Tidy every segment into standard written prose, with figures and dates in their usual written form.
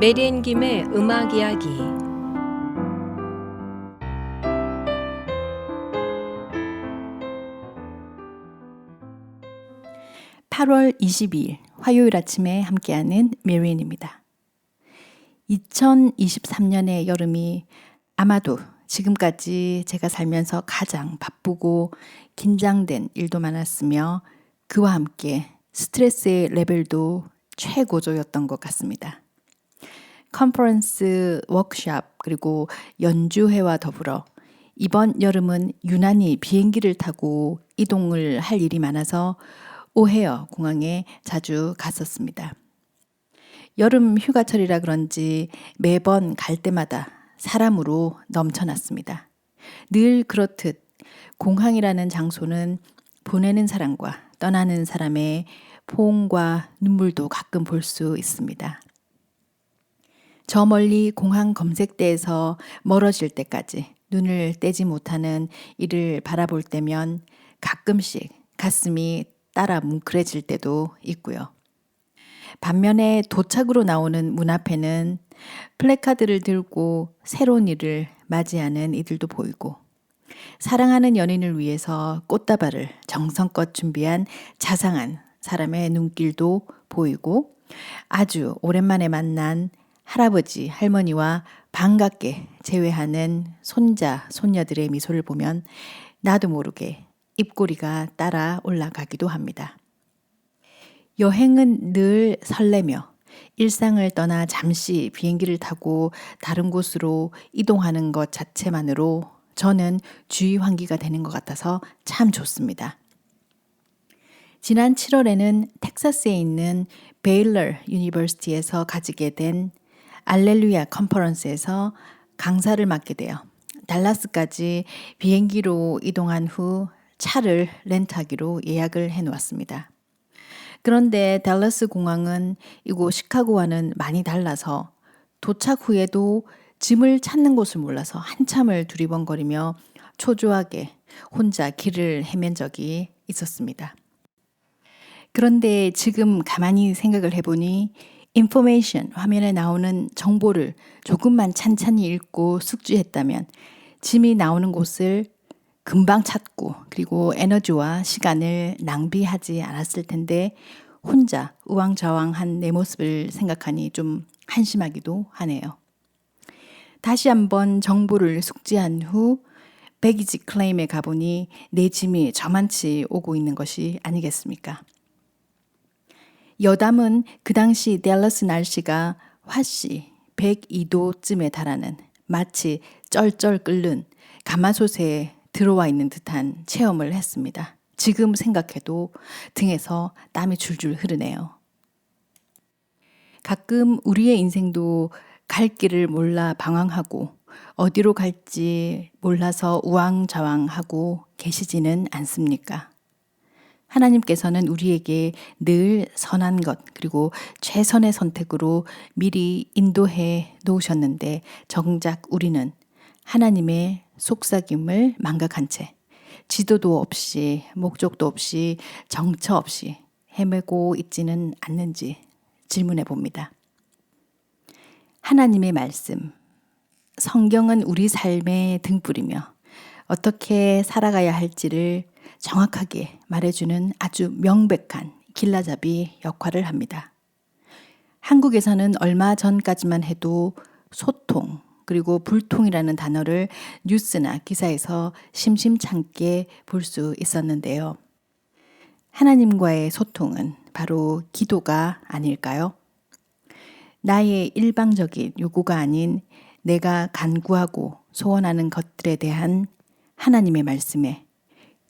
메리앤 김의 음악 이야기. 8월 22일 화요일 아침에 함께하는 메리앤입니다. 2023년의 여름이 아마도 지금까지 제가 살면서 가장 바쁘고 긴장된 일도 많았으며 그와 함께 스트레스의 레벨도 최고조였던 것 같습니다. 컨퍼런스, 워크숍 그리고 연주회와 더불어 이번 여름은 유난히 비행기를 타고 이동을 할 일이 많아서 오헤어 공항에 자주 갔었습니다. 여름 휴가철이라 그런지 매번 갈 때마다 사람으로 넘쳐났습니다. 늘 그렇듯 공항이라는 장소는 보내는 사람과 떠나는 사람의 포옹과 눈물도 가끔 볼 수 있습니다. 저 멀리 공항 검색대에서 멀어질 때까지 눈을 떼지 못하는 이를 바라볼 때면 가끔씩 가슴이 따라 뭉클해질 때도 있고요. 반면에 도착으로 나오는 문 앞에는 플래카드를 들고 새로운 일을 맞이하는 이들도 보이고 사랑하는 연인을 위해서 꽃다발을 정성껏 준비한 자상한 사람의 눈길도 보이고 아주 오랜만에 만난 할아버지, 할머니와 반갑게 재회하는 손자, 손녀들의 미소를 보면 나도 모르게 입꼬리가 따라 올라가기도 합니다. 여행은 늘 설레며 일상을 떠나 잠시 비행기를 타고 다른 곳으로 이동하는 것 자체만으로 저는 주의 환기가 되는 것 같아서 참 좋습니다. 지난 7월에는 텍사스에 있는 베일러 유니버시티에서 가지게 된 알렐루야 컨퍼런스에서 강사를 맡게 되어 달라스까지 비행기로 이동한 후 차를 렌트하기로 예약을 해놓았습니다. 그런데 달라스 공항은 이곳 시카고와는 많이 달라서 도착 후에도 짐을 찾는 곳을 몰라서 한참을 두리번거리며 초조하게 혼자 길을 헤맨 적이 있었습니다. 그런데 지금 가만히 생각을 해보니 인포메이션 화면에 나오는 정보를 조금만 찬찬히 읽고 숙지했다면 짐이 나오는 곳을 금방 찾고 그리고 에너지와 시간을 낭비하지 않았을 텐데 혼자 우왕좌왕한 내 모습을 생각하니 좀 한심하기도 하네요. 다시 한번 정보를 숙지한 후 배기지 클레임에 가보니 내 짐이 저만치 오고 있는 것이 아니겠습니까? 여담은 그 당시 댈러스 날씨가 화씨 102도쯤에 달하는 마치 쩔쩔 끓는 가마솥에 들어와 있는 듯한 체험을 했습니다. 지금 생각해도 등에서 땀이 줄줄 흐르네요. 가끔 우리의 인생도 갈 길을 몰라 방황하고 어디로 갈지 몰라서 우왕좌왕하고 계시지는 않습니까? 하나님께서는 우리에게 늘 선한 것 그리고 최선의 선택으로 미리 인도해 놓으셨는데 정작 우리는 하나님의 속삭임을 망각한 채 지도도 없이 목적도 없이 정처 없이 헤매고 있지는 않는지 질문해 봅니다. 하나님의 말씀, 성경은 우리 삶의 등불이며 어떻게 살아가야 할지를 정확하게 말해주는 아주 명백한 길라잡이 역할을 합니다. 한국에서는 얼마 전까지만 해도 소통 그리고 불통이라는 단어를 뉴스나 기사에서 심심찮게 볼 수 있었는데요. 하나님과의 소통은 바로 기도가 아닐까요? 나의 일방적인 요구가 아닌 내가 간구하고 소원하는 것들에 대한 하나님의 말씀에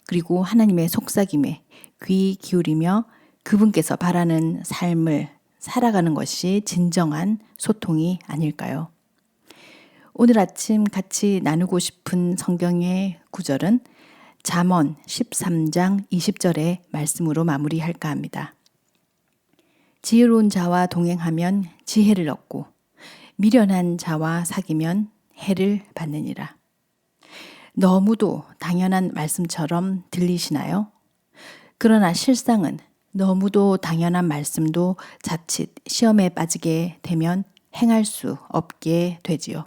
그리고 하나님의 속삭임에 귀 기울이며 그분께서 바라는 삶을 살아가는 것이 진정한 소통이 아닐까요? 오늘 아침 같이 나누고 싶은 성경의 구절은 잠언 13장 20절의 말씀으로 마무리할까 합니다. 지혜로운 자와 동행하면 지혜를 얻고 미련한 자와 사귀면 해를 받느니라. 너무도 당연한 말씀처럼 들리시나요? 그러나 실상은 너무도 당연한 말씀도 자칫 시험에 빠지게 되면 행할 수 없게 되지요.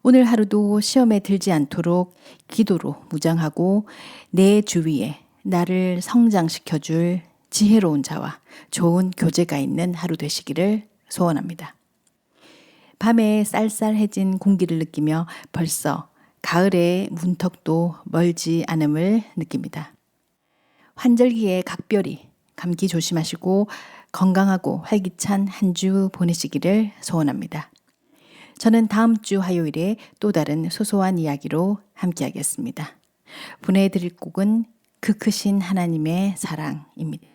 오늘 하루도 시험에 들지 않도록 기도로 무장하고 내 주위에 나를 성장시켜 줄 지혜로운 자와 좋은 교제가 있는 하루 되시기를 소원합니다. 밤에 쌀쌀해진 공기를 느끼며 벌써 가을의 문턱도 멀지 않음을 느낍니다. 환절기에 각별히 감기 조심하시고 건강하고 활기찬 한 주 보내시기를 소원합니다. 저는 다음 주 화요일에 또 다른 소소한 이야기로 함께하겠습니다. 보내드릴 곡은 그 크신 하나님의 사랑입니다.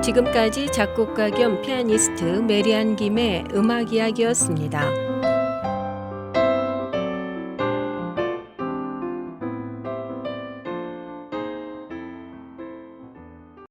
지금까지 작곡가 겸 피아니스트 메리안 김의 음악 이야기였습니다.